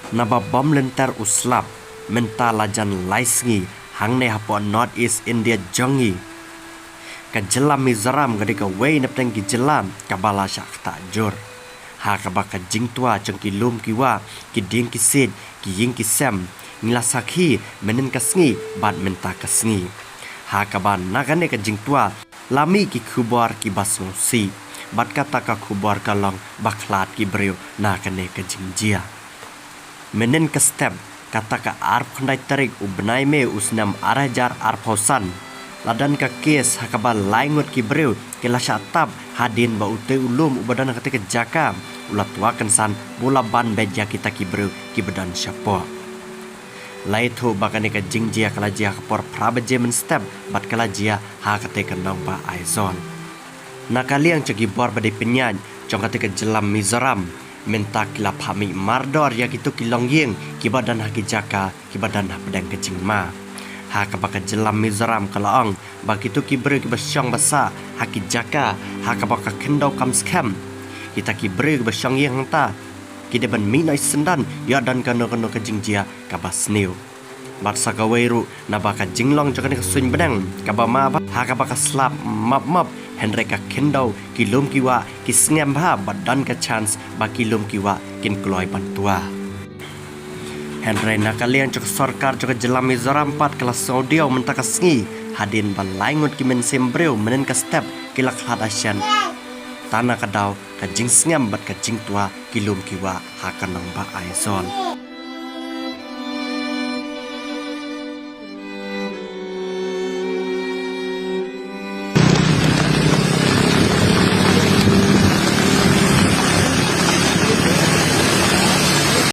Naba bom lenter uslap menta lajan laisngi hangne hapo North East India jongi ka jelam Mizoram gade ka wei nepteng ki jelam kabala syak takjur ha kabaka jingtua cengki lum kiwa ki ding ki sid ki ying ki sem ngila sakhi menen kasngi bad menta kasngi ha kaban nagane ka jingtua lami ki kubar ki basmosi bad kata ka kubar kalong baklat ki breu na kane ka jingjia menen ka step kata ka arp khandai tarik ubnai me usnam arajar arphosan ladan ka kes hakaba laingot ki breu ke lasha tab hadin ba ute ulum ubadan ketika jaka ulat wakan san bola ban beja kita ki breu ki badan syapo laitho bakane ka jingjia kala jia por prabaje men step bat kala jia ha ketika namba aizon nakaliang cegi bor bade penyan jong ketika jelam Mizoram menta kila pami mardor ya gitu kilong yeng kibadan haki jaka kibadan pedang kecing ma ha kabaka jelam Mizoram kalaong bagitu kibre kibasyong basa haki jaka ha kabaka kendau kam scam kita kibre kibasyong yeng hangta kideban minai sendan ya dan kano kejingjia kabas new barsa kaweru nabaka jinglong jokan kesuin bedang kabama ha kabaka slap map Henreka kendau kilum kiwa kisngem ha badan ka chance ba kilum kiwa kin kloy bantua Henry nakalian cok sarkar cok jelam Mizoram 4 kelas audio mentaka sngi hadin balaingut kimen sembreu menen ka step kilak hlat asian tanah kadau ka jing sngem bat ka jing tua kilum kiwa ha kanang ba aizon